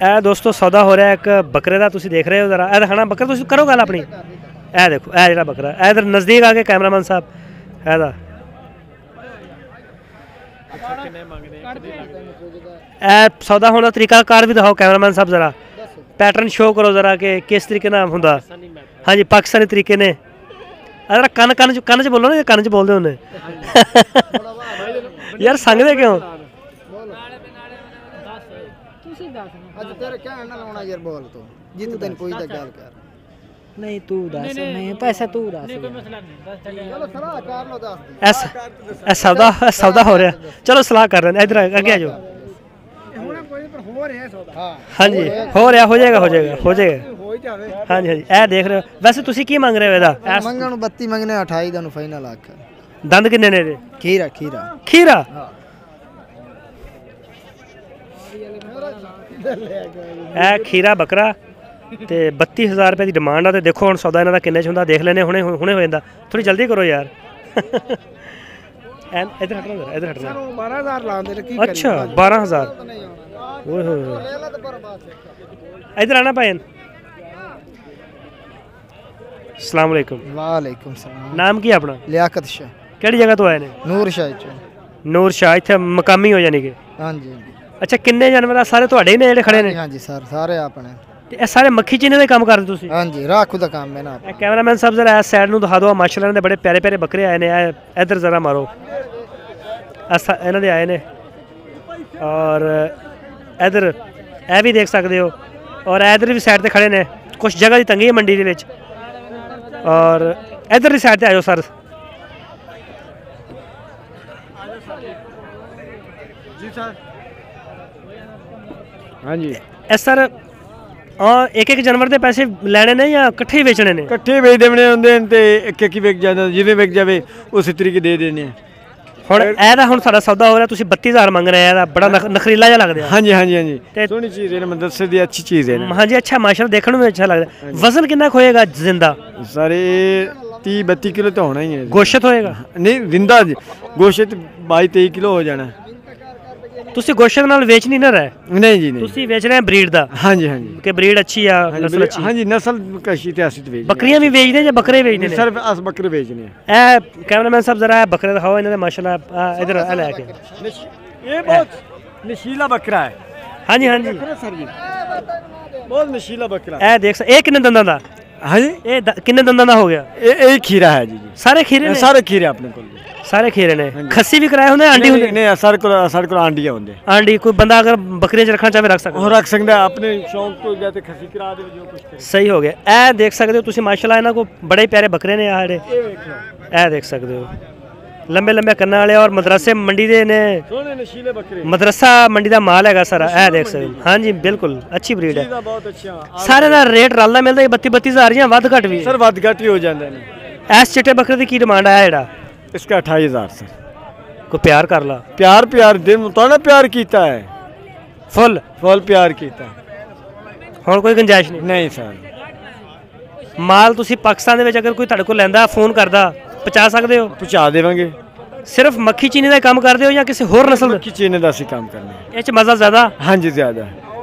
ਇਹ ਦੋਸਤੋ ਸੌਦਾ ਹੋ ਰਿਹਾ ਇੱਕ ਬੱਕਰੇ ਦਾ, ਤੁਸੀਂ ਦੇਖ ਰਹੇ ਹੋ ਜ਼ਰਾ। ਇਹ ਦਿਖਾਣਾ ਬੱਕਰਾ, ਤੁਸੀਂ ਕਰੋ ਗੱਲ ਆਪਣੀ। ਇਹ ਦੇਖੋ, ਇਹ ਜਿਹੜਾ ਬੱਕਰਾ, ਇਹ ਇਧਰ ਨਜ਼ਦੀਕ ਆ ਕੇ ਕੈਮਰਾਮੈਨ ਸਾਹਿਬ ਇਹਦਾ ਇਹ ਸੌਦਾ ਹੋਣ ਦਾ ਤਰੀਕਾ ਕਾਰ ਵੀ ਦਿਖਾਓ ਕੈਮਰਾਮੈਨ ਸਾਹਿਬ ਜ਼ਰਾ। ਪੈਟਰਨ ਸ਼ੋ ਕਰੋ ਜ਼ਰਾ ਕਿ ਕਿਸ ਤਰੀਕੇ ਨਾਲ ਹੁੰਦਾ। ਹਾਂਜੀ ਪਾਕਿਸਤਾਨੀ ਤਰੀਕੇ ਨੇ। ਜਰਾ ਕੰਨ ਚ ਬੋਲੋ ਨਾ, ਕੰਨ ਚ ਬੋਲਦੇ ਹੁੰਦੇ ਯਾਰ ਸੰਗਦੇ ਕਿਉਂ? नहीं तू दस नहीं पैसा तू दस सौदा हो रहा। चलो सलाह कर रहे हैं, इधर आगे आ जाओ। हाँ जी हो रहा, हो जाएगा हाँ जी हाँ जी। ए देख रहे हो। वैसे तुसी की मंग रहे हो? ਇਹਦਾ ਮੰਗਣ ਨੂੰ 32 ਮੰਗਨੇ 28 ਦਾ ਨੂੰ ਫਾਈਨਲ ਆਖ। ਦੰਦ ਕਿੰਨੇ ਨੇ ਇਹਦੇ? ਖੀਰਾ ਇਹ ਖੀਰਾ ਬੱਕਰਾ ਤੇ 32000 ਰੁਪਏ ਦੀ ਡਿਮਾਂਡ ਆ। ਤੇ ਦੇਖੋ ਹੁਣ ਸੌਦਾ ਇਹਨਾਂ ਦਾ ਕਿੰਨੇ ਚ ਹੁੰਦਾ, ਦੇਖ ਲੈਨੇ ਹੁਣੇ ਹੋ ਜਾਂਦਾ। ਥੋੜੀ ਜਲਦੀ ਕਰੋ ਯਾਰ। ਇਧਰ ਹਟਣਾ, ਇਧਰ ਹਟਣਾ। 12000 ਲਾਉਂਦੇ ਨੇ ਕੀ। ਅੱਛਾ 12000। ਓਏ ਹੋਏ ਇਧਰ ਆਣਾ ਭਾਈ। अस्सलाम वालेकुम। वालेकुम सलाम। नाम की अपना? लियाकत शाह। ਕਿਹੜੀ ਜਗ੍ਹਾ ਤੋਂ ਆਏ ਨੇ? ਨੂਰ ਸ਼ਾਹ ਚ। ਨੂਰ ਸ਼ਾਹ ਇੱਥੇ ਮਕਾਮੀ ਹੋ ਜਾਣੀ ਕਿ? ਹਾਂਜੀ। ਅੱਛਾ ਕਿੰਨੇ ਜਾਨਵਰ ਆ? ਸਾਰੇ ਤੁਹਾਡੇ ਹੀ ਨੇ ਜਿਹੜੇ ਖੜੇ ਨੇ? ਹਾਂਜੀ ਸਰ ਸਾਰੇ ਆਪਣੇ। ਤੇ ਇਹ ਸਾਰੇ ਮੱਖੀ ਚੀਨੇ ਦਾ ਕੰਮ ਕਰਦੇ ਤੁਸੀਂ? ਹਾਂਜੀ ਰਾਖੂ ਦਾ ਕੰਮ ਹੈ ਨਾ। ਕੈਮਰਾਮੈਨ ਸਾਹਿਬ ਜ਼ਰਾ ਇਸ ਸਾਈਡ ਨੂੰ ਦਿਖਾ ਦਿਓ। ਮਾਸ਼ਾਅੱਲਾ ਦੇ ਬੜੇ ਪਿਆਰੇ ਪਿਆਰੇ ਬੱਕਰੇ ਆਏ ਨੇ। ਇੱਧਰ ਜ਼ਰਾ ਮਾਰੋ। ਇਹਨਾਂ ਦੇ ਆਏ ਨੇ ਔਰ ਇੱਧਰ ਇਹ ਵੀ ਦੇਖ ਸਕਦੇ ਹੋ। ਔਰ ਇੱਧਰ ਵੀ ਸਾਈਡ ਤੇ ਖੜੇ ਨੇ। ਕੁਛ ਜਗ੍ਹਾ ਦੀ ਤੰਗੀ ਹੈ ਮੰਡੀ ਦੇ ਵਿੱਚ। और इधर ही साइड पे आयो सर। जी सर। हाँ जी सर एक एक जानवर के पैसे लैने ने या इकट्ठे ही बेचने ने? इकट्ठे बेच देने होंगे ते एक एक ही विक जाता, जिवें विक जावे उस तरीके दे देने। ਹੁਣ ਇਹਦਾ ਹੁਣ ਸਾਡਾ ਸੌਦਾ ਹੋ ਰਿਹਾ, ਤੁਸੀਂ 32000 ਮੰਗ ਰਹੇ ਆ। ਇਹਦਾ ਬੜਾ ਨਖਰੀਲਾ ਜਿਹਾ ਲੱਗਦਾ। ਹਾਂਜੀ ਹਾਂਜੀ ਹਾਂਜੀ ਸੋਹਣੀ ਚੀਜ਼ ਹੈ ਨਾ, ਮਦਰਸੇ ਦੀ ਅੱਛੀ ਚੀਜ਼ ਹੈ। ਹਾਂਜੀ ਅੱਛਾ ਮਾਸ਼ਾਅੱਲਾ ਦੇਖਣ ਨੂੰ ਵੀ ਅੱਛਾ ਲੱਗਦਾ। ਵਜ਼ਨ ਕਿੰਨਾ ਹੋਏਗਾ ਜ਼ਿੰਦਾ? ਸਾਰੇ 30-32 ਕਿਲੋ ਤਾਂ ਹੋਣਾ ਹੀ ਹੈ। ਗੋਸ਼ਤ ਹੋਏਗਾ? ਨਹੀਂ ਜ਼ਿੰਦਾ ਗੋਸ਼ਤ 22-23 ਕਿਲੋ ਹੋ ਜਾਣਾ। ਤੁਸੀਂ ਗੋਸ਼ਤ ਨਾਲ ਵੇਚ ਨਹੀਂ ਨਾ ਰਹੇ? ਨਹੀਂ ਜੀ ਨਹੀਂ, ਤੁਸੀਂ ਵੇਚ ਰਹੇ ਬਰੀਡ ਦਾ? ਹਾਂਜੀ ਹਾਂਜੀ ਕਿ ਬਰੀਡ ਅੱਛੀ ਆ, ਨਸਲ ਅੱਛੀ? ਹਾਂਜੀ ਨਸਲ ਕਸ਼ੀ ਤੇ ਅਸੀਂ ਵੇਚ। ਬੱਕਰੀਆਂ ਵੀ ਵੇਚਦੇ ਜਾਂ ਬੱਕਰੇ ਵੇਚਦੇ ਨੇ? ਸਿਰਫ ਅਸ ਬੱਕਰੇ ਵੇਚਨੇ ਆ। ਇਹ ਕੈਮਰਾਮੈਨ ਸਾਹਿਬ ਜ਼ਰਾ ਬੱਕਰੇ ਦਿਖਾਓ ਇਹਨਾਂ ਦੇ। ਮਾਸ਼ਾਅੱਲਾ ਇਧਰ ਆ ਲੈ ਕੇ। ਇਹ ਬਹੁਤ ਨਸ਼ੀਲਾ ਬੱਕਰਾ ਹੈ। ਹਾਂਜੀ ਹਾਂਜੀ ਸਰ ਜੀ ਬਹੁਤ ਨਸ਼ੀਲਾ ਬੱਕਰਾ। ਇਹ ਦੇਖ ਇਹ ਕਿੰਨੇ ਦੰਦਾਂ ਦਾ? ਹਾਂਜੀ ਇਹ ਕਿੰਨੇ ਦੰਦਾਂ ਦਾ ਹੋ ਗਿਆ? ਇਹ ਖੀਰਾ ਹੈ ਜੀ। ਸਾਰੇ ਖੀਰੇ ਨੇ? ਸਾਰੇ ਖੀਰੇ ਆਪਣੇ ਕੋਲ ਸਾਰੇ ਖੀਰੇ ਨੇ। ਖੱਸੀ ਵੀ ਕਰਾਏ ਹੁੰਦੇ? ਆਂਡੀ ਹੁੰਦੇ? ਨਹੀਂ ਸਾਡੇ ਕੋਲ ਆਂਡੀਆਂ ਹੁੰਦੇ। ਆਂਡੀ ਕੋਈ ਬੰਦਾ ਅਗਰ ਬੱਕਰੀਆਂ ਚ ਰੱਖਣਾ ਚਾਹੇ ਰੱਖ ਸਕਦਾ? ਉਹ ਰੱਖ ਸਕਦਾ ਆਪਣੇ ਸ਼ੌਂਕ ਤੋਂ ਜਾਂ ਤੇ ਖੱਸੀ ਕਰਾ ਦੇ ਜੋ ਕੁਝ। ਸਹੀ ਹੋ ਗਿਆ। ਇਹ ਦੇਖ ਸਕਦੇ ਹੋ ਤੁਸੀਂ ਮਾਸ਼ਾਅੱਲਾ ਇਹਨਾਂ ਕੋ ਬੜੇ ਪਿਆਰੇ ਬੱਕਰੇ ਨੇ ਆ ਜਿਹੜੇ। ਇਹ ਦੇਖ ਸਕਦੇ ਹੋ ਲੰਬੇ ਲੰਬੇ ਕੰਨਾਂ ਵਾਲੇ। ਔਰ ਮਦਰਸੇ ਮੰਡੀ ਦੇ ਨੇ, ਸੋਹਣੇ ਨਸ਼ੀਲੇ ਬੱਕਰੇ। ਮਦਰਸਾ ਮੰਡੀ ਦਾ ਮਾਲ ਹੈਗਾ ਸਾਰਾ। ਇਹ ਦੇਖ ਸਕਦੇ ਹੋ। ਹਾਂਜੀ ਬਿਲਕੁਲ ਅੱਛੀ ਬਰੀਡ ਹੈ। ਬਹੁਤ ਅੱਛਾ। ਸਾਰੇ ਦਾ ਰੇਟ ਰਲਦਾ ਮਿਲਦਾ 32-32000 ਜਾਂ ਵੱਧ ਘੱਟ ਵੀ? ਸਰ ਵੱਧ ਘੱਟ ਹੀ ਹੋ ਜਾਂਦੇ ਨੇ। ਇਸ ਚਿੱਟੇ ਬੱਕਰੇ ਦੀ ਕੀ ਡਿਮਾਂਡ ਆਇਆ ਜਿਹੜਾ? इसका 28000 सर। को प्यार कर ला? प्यार दिन मुताना प्यार कीता है। फुल प्यार कीता। ਹੁਣ ਕੋਈ ਗੁੰਜਾਇਸ਼ ਨਹੀਂ? नहीं सर। ਮਾਲ ਤੁਸੀਂ ਪਾਕਿਸਤਾਨ ਦੇ ਵਿੱਚ ਅਗਰ ਕੋਈ ਤੁਹਾਡੇ ਕੋਲ ਲੈਂਦਾ ਫੋਨ ਕਰਦਾ ਪਹੁੰਚਾ ਸਕਦੇ ਹੋ? ਪਹੁੰਚਾ ਦੇਵਾਂਗੇ। ਸਿਰਫ ਮੱਖੀ ਚੀਨੀ ਦਾ ਕੰਮ ਕਰਦੇ ਹੋ ਜਾਂ ਕਿਸੇ ਹੋਰ ਨਸਲ ਦਾ? ਮੱਖੀ ਚੀਨੀ ਦਾ ਅਸੀਂ ਕੰਮ ਕਰਨਾ ਹੈ। ਇਹ ਚ ਮਜ਼ਾ ਜ਼ਿਆਦਾ? ਹਾਂਜੀ ਜ਼ਿਆਦਾ।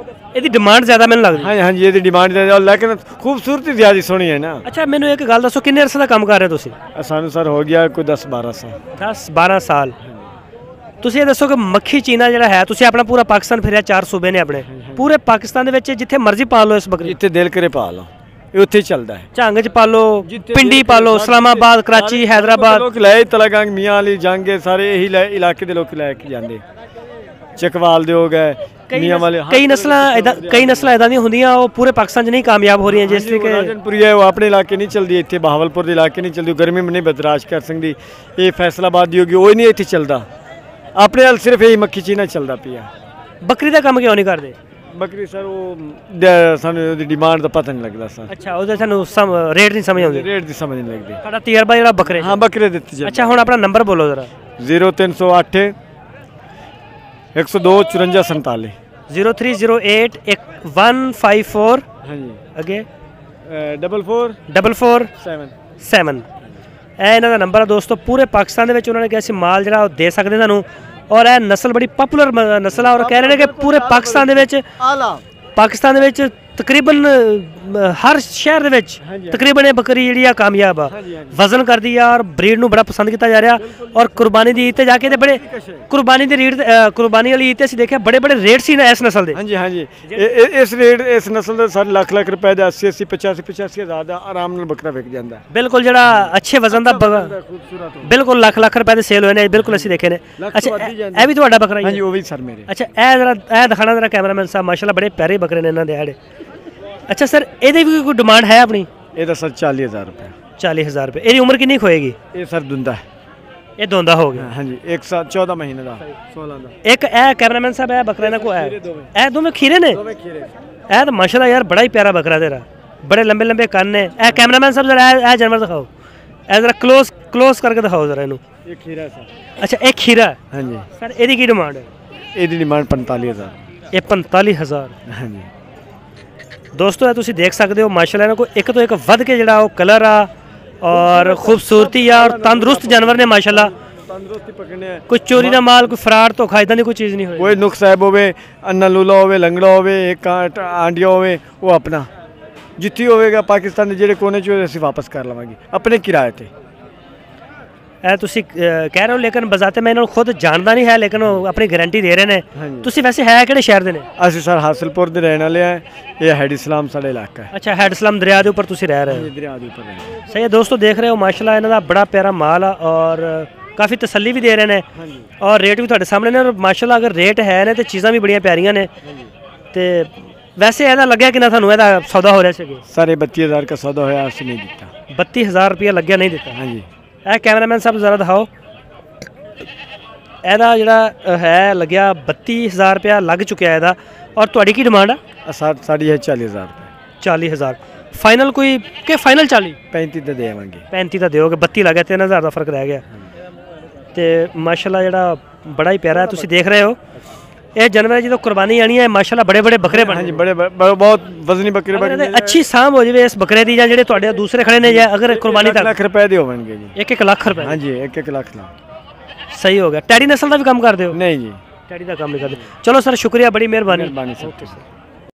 ਇਹਦੀ ਡਿਮਾਂਡ ਜ਼ਿਆਦਾ ਮੈਨੂੰ ਲੱਗਦੀ? ਹਾਂਜੀ ਹਾਂਜੀ ਇਹਦੀ ਡਿਮਾਂਡ ਜ਼ਿਆਦਾ, ਲੇਕਿਨ ਖੂਬਸੂਰਤੀ ਜ਼ਿਆਦਾ ਸੋਹਣੀ ਹੈ ਨਾ। ਅੱਛਾ ਮੈਨੂੰ ਇੱਕ ਗੱਲ ਦੱਸੋ, ਕਿੰਨੇ ਅਰਸੇ ਦਾ ਕੰਮ ਕਰ ਰਹੇ ਤੁਸੀਂ? ਸਾਨੂੰ ਸਰ ਹੋ ਗਿਆ ਕੋਈ 10-12 ਸਾਲ। 10-12 ਸਾਲ। ਤੁਸੀਂ ਇਹ ਦੱਸੋ ਕਿ ਮੱਖੀ ਚੀਨਾ ਜਿਹੜਾ ਹੈ, ਤੁਸੀਂ ਆਪਣਾ ਪੂਰਾ ਪਾਕਿਸਤਾਨ ਫਿਰਿਆ, 4 ਸੂਬੇ ਨੇ ਆਪਣੇ। ਪੂਰੇ ਪਾਕਿਸਤਾਨ ਦੇ ਵਿੱਚ ਜਿੱਥੇ ਮਰਜ਼ੀ ਪਾਲ ਲਓ ਇਸ ਬੱਕਰੀ? ਜਿੱਥੇ ਦਿਲ ਕਰੇ ਪਾ ਲਓ, ਇਹ ਉੱਥੇ ਚੱਲਦਾ ਹੈ। ਝੰਗ ਚ ਪਾਲੋ, ਪਿੰਡੀ ਪਾਲੋ, ਇਸਲਾਮਾਬਾਦ, ਕਰਾਚੀ, ਹੈਦਰਾਬਾਦ। ਲੋਕ ਲੈ ਤਲਗੰਗ, ਮੀਆਂ ਵਾਲੀ, ਜਾਂਗੇ ਸਾਰੇ ਇਹੀ ਇਲਾਕੇ ਦੇ ਲੋਕ ਲੈ ਕੇ ਜਾਂਦੇ। ਚਕਵਾਲ ਦੇ ਹੋ ਗਏ, ਮੀਆਂ ਵਾਲੇ। ਕਈ ਨਸਲਾਂ ਇਦਾਂ ਦੀਆਂ ਹੁੰਦੀਆਂ ਉਹ ਪੂਰੇ ਪਾਕਿਸਤਾਨ 'ਚ ਨਹੀਂ ਕਾਮਯਾਬ ਹੋ ਰਹੀਆਂ। ਜਿਸ ਤਰੀਕੇ ਰਾਜਨਪੁਰੀ ਹੈ ਉਹ ਆਪਣੇ ਇਲਾਕੇ ਨਹੀਂ ਚੱਲਦੀ, ਇੱਥੇ ਬਹਾਵਲਪੁਰ ਦੇ ਇਲਾਕੇ ਨਹੀਂ ਚੱਲਦੀ, ਗਰਮੀ में नहीं बर्दाश्त कर सकती। ਇਹ ਫੈਸਲਾਬਾਦ ਦੀ ਹੋਗੀ, ਉਹ ਹੀ ਨਹੀਂ ਇੱਥੇ ਚੱਲਦਾ। ਆਪਣੇ ਨਾਲ ਸਿਰਫ ਇਹੀ ਮੱਖੀ ਚੀਨਾ ਚੱਲਦਾ ਪਿਆ। ਬੱਕਰੀ ਦਾ ਕੰਮ ਕਿਉਂ ਨਹੀਂ ਕਰਦੇ? ਬੱਕਰੀ ਸਰ ਉਹ ਸਾਨੂੰ ਉਹਦੀ ਡਿਮਾਂਡ ਦਾ ਪਤਾ ਨਹੀਂ ਲੱਗਦਾ ਸਰ। ਅੱਛਾ ਉਹਦੇ ਸਾਨੂੰ ਰੇਟ ਨਹੀਂ ਸਮਝ ਆਉਂਦੀ? ਰੇਟ ਦੀ ਸਮਝ ਨਹੀਂ ਲੱਗਦੀ। ਤੁਹਾਡਾ ਤਜਰਬਾ ਜਿਹੜਾ ਬੱਕਰੇ? ਹਾਂ ਬੱਕਰੇ ਦਿੱਤੀ ਜੀ। ਅੱਛਾ ਹੁਣ ਆਪਣਾ ਨੰਬਰ ਬੋਲੋ ਜ਼ਰਾ। 0308 102 54 47। 0308 154 ਹਾਂਜੀ ਅੱਗੇ 4447। ਇਹ ਇਹਨਾਂ ਦਾ ਨੰਬਰ ਹੈ ਦੋਸਤੋ। ਪੂਰੇ ਪਾਕਿਸਤਾਨ ਦੇ ਵਿੱਚ ਉਹਨਾਂ ਨੇ ਕਿਹਾ ਸੀ ਮਾਲ ਜਿਹੜਾ ਉਹ ਦੇ ਸਕਦੇ ਤੁਹਾਨੂੰ। ਔਰ ਇਹ ਨਸਲ ਬੜੀ ਪਪੂਲਰ ਨਸਲ ਆ। ਔਰ ਕਹਿ ਰਹੇ ਨੇ ਕਿ ਪੂਰੇ ਪਾਕਿਸਤਾਨ ਦੇ ਵਿੱਚ ਪਾਕਿਸਤਾਨ ਦੇ ਵਿੱਚ ਤਕਰੀਬਨ ਹਰ ਸ਼ਹਿਰ ਦੇ ਵਿੱਚ ਤਕਰੀਬਨ ਇਹ ਬੱਕਰੀ ਜਿਹੜੀ ਆ ਕਾਮਯਾਬ ਆ, ਵਜ਼ਨ ਕਰਦੀ ਆ ਔਰ ਬਰੀਡ ਨੂੰ ਬੜਾ ਪਸੰਦ ਕੀਤਾ ਜਾ ਰਿਹਾ। ਔਰ ਕੁਰਬਾਨੀ ਦੀ ਈਦ ਤੇ ਜਾ ਕੇ ਤੇ ਬੜੇ ਕੁਰਬਾਨੀ ਦੀ ਰੀਡ ਕੁਰਬਾਨੀ ਵਾਲੀ ਈਦ ਤੇ ਅਸੀਂ ਦੇਖਿਆ ਬੜੇ ਬੜੇ ਰੇਟ ਸੀ ਨਾ ਇਸ ਨਸਲ ਦੇ। ਹਾਂਜੀ ਹਾਂਜੀ ਇਸ ਰੇਟ ਇਸ ਨਸਲ ਦੇ ਸਾਰੇ ਲੱਖ ਲੱਖ ਰੁਪਏ ਦਾ 80 80 85 ਹਜ਼ਾਰ ਦਾ ਆਰਾਮ ਨਾਲ ਬੱਕਰਾ ਵਿਕ ਜਾਂਦਾ ਬਿਲਕੁਲ ਜਿਹੜਾ ਅੱਛੇ ਵਜ਼ਨ ਦਾ ਖੂਬਸੂਰਤ ਬਿਲਕੁਲ ਲੱਖ ਲੱਖ ਰੁਪਏ ਦੇ ਸੇਲ ਹੋਏ ਨੇ ਬਿਲਕੁਲ ਅਸੀਂ ਦੇਖੇ ਨੇ। ਅੱਛਾ ਇਹ ਵੀ ਤੁਹਾਡਾ ਬੱਕਰਾ ਹੀ ਹਾਂਜੀ ਉਹ ਵੀ ਸਰ ਮੇਰੇ। ਅੱਛਾ ਇਹ ਜਰਾ ਇਹ ਦਿਖਾਣਾ ਜਰਾ ਕੈਮਰਾਮੈਨ ਸਾਹਿਬ, ਮਾਸ਼ਾਅੱਲਾ ਬੜੇ ਪਿਆਰੇ ਬੱਕਰੇ ਨੇ ਇਹਨਾਂ ਦੇ ਆੜੇ। ਅੱਛਾ ਸਰ ਇਹਦੀ ਵੀ ਕੋਈ ਡਿਮਾਂਡ ਹੈ ਆਪਣੀ? ਇਹਦਾ ਸਰ 40000 ਰੁਪਏ। 40000 ਰੁਪਏ। ਇਹਦੀ ਉਮਰ ਕਿੰਨੀ ਕੁ ਹੋਏਗੀ? ਇਹ ਸਰ ਦੁੰਦਾ ਹੈ। ਇਹ ਦੋਂਦਾ ਹੋ ਗਿਆ। ਹਾਂਜੀ 1 ਸਾਲ 14 ਮਹੀਨੇ ਦਾ 16 ਦਾ। ਇੱਕ ਇਹ ਕੈਮਰਾਮੈਨ ਸਾਹਿਬ ਇਹ ਬੱਕਰਾ ਇਹਨਾਂ ਕੋ ਹੈ, ਇਹ ਦੋਵੇਂ ਖੀਰੇ ਨੇ? ਦੋਵੇਂ ਖੀਰੇ। ਇਹ ਤਾਂ ਮਾਸ਼ਾਅੱਲਾ ਯਾਰ ਬੜਾ ਹੀ ਪਿਆਰਾ ਬੱਕਰਾ ਤੇਰਾ, ਬੜੇ ਲੰਬੇ ਲੰਬੇ ਕੰਨ ਨੇ। ਇਹ ਕੈਮਰਾਮੈਨ ਸਾਹਿਬ ਜਰਾ ਇਹ ਜਾਨਵਰ ਦਿਖਾਓ, ਇਹ ਜਰਾ ਕਲੋਜ਼ ਕਰਕੇ ਦਿਖਾਓ ਜਰਾ ਇਹਨੂੰ। ਇਹ ਖੀਰਾ ਸਰ। ਅੱਛਾ ਇਹ ਖੀਰਾ। ਹਾਂਜੀ ਸਰ ਇਹਦੀ ਕੀ ਡਿਮਾਂਡ ਹੈ? ਇਹਦੀ ਡਿਮਾਂਡ 45000। ਇਹ 45000। ਹਾਂਜੀ ਦੋਸਤੋ ਇਹ ਤੁਸੀਂ ਦੇਖ ਸਕਦੇ ਹੋ ਮਾਸ਼ਾਅੱਲਾ ਇਹਨਾਂ ਕੋ ਇੱਕ ਤੋਂ ਇੱਕ ਵੱਧ ਕੇ ਜਿਹੜਾ ਉਹ ਕਲਰ ਆ ਔਰ ਖੂਬਸੂਰਤੀ ਆ ਔਰ ਤੰਦਰੁਸਤ ਜਾਨਵਰ ਨੇ ਮਾਸ਼ਾਅੱਲਾ। ਤੰਦਰੁਸਤੀ ਪਕੜਨੇ ਕੋਈ ਚੋਰੀ ਦਾ ਮਾਲ, ਕੋਈ ਫਰਾਡ ਧੋਖਾ ਇਦਾਂ ਦੀ ਕੋਈ ਚੀਜ਼ ਨਹੀਂ ਹੋਈ। ਕੋਈ ਨੁਕਸ ਸਾਹਿਬ ਹੋਵੇ, ਅੰਨਾ ਲੂਲਾ ਹੋਵੇ, ਲੰਗੜਾ ਹੋਵੇ, ਇੱਕ ਆਂਡੀਆ ਹੋਵੇ, ਉਹ ਆਪਣਾ ਜਿੱਥੇ ਹੋਵੇਗਾ ਪਾਕਿਸਤਾਨ ਦੇ ਜਿਹੜੇ ਕੋਨੇ 'ਚ ਅਸੀਂ ਵਾਪਸ ਕਰ ਲਵਾਂਗੇ ਆਪਣੇ ਕਿਰਾਏ ਤੇ। ਇਹ ਤੁਸੀਂ ਕਹਿ ਰਹੇ ਹੋ ਲੇਕਿਨ ਬਜ਼ਾਤੇ ਮੈਂ ਇਹਨਾਂ ਨੂੰ ਖੁਦ ਜਾਣਦਾ ਨਹੀਂ ਹੈ, ਲੇਕਿਨ ਉਹ ਆਪਣੀ ਗਾਰੰਟੀ ਦੇ ਰਹੇ ਨੇ। ਤੁਸੀਂ ਵੈਸੇ ਹੈ ਕਿਹੜੇ ਸ਼ਹਿਰ ਦੇ ਨੇ? ਅਸੀਂ ਸਰ ਹਾਸਿਲਪੁਰ ਦੇ ਰਹਿਣ ਵਾਲੇ ਆ। ਇਹ ਹੈਡ ਇਸਲਾਮ ਸਾਡਾ ਇਲਾਕਾ ਹੈ। ਅੱਛਾ ਹੈਡ ਇਸਲਾਮ ਦਰਿਆ ਦੇ ਉੱਪਰ ਤੁਸੀਂ ਰਹਿ ਰਹੇ ਹੋ? ਦਰਿਆ ਦੇ ਉੱਪਰ ਰਹਿੰਦੇ। ਸਹੀ ਹੈ ਦੋਸਤੋ, ਦੇਖ ਰਹੇ ਹੋ ਮਾਸ਼ਾਅੱਲਾ ਇਹਨਾਂ ਦਾ ਬੜਾ ਪਿਆਰਾ ਮਾਲ ਆ ਔਰ ਕਾਫੀ ਤਸੱਲੀ ਵੀ ਦੇ ਰਹੇ ਨੇ ਔਰ ਰੇਟ ਵੀ ਤੁਹਾਡੇ ਸਾਹਮਣੇ ਨੇ। ਮਾਸ਼ਾਅੱਲਾ ਅਗਰ ਰੇਟ ਹੈ ਨੇ ਤੇ ਚੀਜ਼ਾਂ ਵੀ ਬੜੀਆਂ ਪਿਆਰੀਆਂ ਨੇ। ਤੇ ਵੈਸੇ ਇਹਦਾ ਲੱਗਿਆ ਕਿੰਨਾ ਤੁਹਾਨੂੰ ਇਹਦਾ ਸੌਦਾ ਹੋ ਰਿਹਾ ਸੀ? ਸਰ 32000 ਦਾ ਸੌਦਾ ਹੋਇਆ, ਅਸੀਂ ਨਹੀਂ ਦਿੱਤਾ। 32000 ਰੁਪਇਆ ਲੱਗਿਆ, ਨਹੀਂ ਦਿੱਤਾ? ਹਾਂਜੀ। ਇਹ ਕੈਮਰਾਮੈਨ ਸਾਹਿਬ ਜ਼ਰਾ ਦਿਖਾਓ, ਇਹਦਾ ਜਿਹੜਾ ਹੈ ਲੱਗਿਆ 32000 ਰੁਪਇਆ ਲੱਗ ਚੁੱਕਿਆ ਇਹਦਾ। ਔਰ ਤੁਹਾਡੀ ਕੀ ਡਿਮਾਂਡ ਆ? ਸਾਡੀ ਹੈ 40000 ਰੁਪਏ। 40000 ਫਾਈਨਲ ਕੋਈ ਕਿ ਫਾਈਨਲ 40? 35 ਤੇ ਦੇਵਾਂਗੇ। 35 ਤਾਂ ਦਿਓਗੇ, 32 ਲੱਗ ਗਿਆ, 3000 ਦਾ ਫਰਕ ਰਹਿ ਗਿਆ। ਤੇ ਮਾਸ਼ਾਅੱਲਾ ਜਿਹੜਾ ਬੜਾ ਹੀ ਪਿਆਰਾ ਤੁਸੀਂ ਦੇਖ ਰਹੇ ਹੋ। ਇਹ ਜਾਨਵਰ ਜਦੋਂ ਕੁਰਬਾਨੀ ਆਣੀ ਹੈ ਮਾਸ਼ਾਅੱਲਾ ਬੜੇ ਬੜੇ ਬੱਕਰੇ ਬਣ। ਹਾਂਜੀ ਬੜੇ ਬਹੁਤ ਵਜ਼ਨੀ ਬੱਕਰੇ ਬਣ। ਅੱਛੀ ਸਾਂਭ ਹੋ ਜਾਵੇ ਇਸ ਬੱਕਰੇ ਦੀ, ਜਾਂ ਜਿਹੜੇ ਤੁਹਾਡੇ ਦੂਸਰੇ ਖੜੇ ਨੇ ਜਾਂ ਅਗਰ ਕੁਰਬਾਨੀ ਤੱਕ ਲੱਖ ਰੁਪਏ ਦੇ ਹੋਣਗੇ ਜੀ। 1 ਲੱਖ ਰੁਪਏ? ਹਾਂਜੀ 1 ਲੱਖ ਦਾ। ਸਹੀ ਹੋ ਗਿਆ। ਟੈਡੀ ਨਸਲ ਦਾ ਵੀ ਕੰਮ ਕਰਦੇ ਹੋ? ਨਹੀਂ ਜੀ ਟੈਡੀ ਦਾ ਕੰਮ ਨਹੀਂ ਕਰਦੇ। ਚਲੋ ਸਰ ਸ਼ੁਕਰੀਆ, ਬੜੀ ਮਿਹਰਬਾਨੀ। ਮਿਹਰਬਾਨੀ ਸਰ।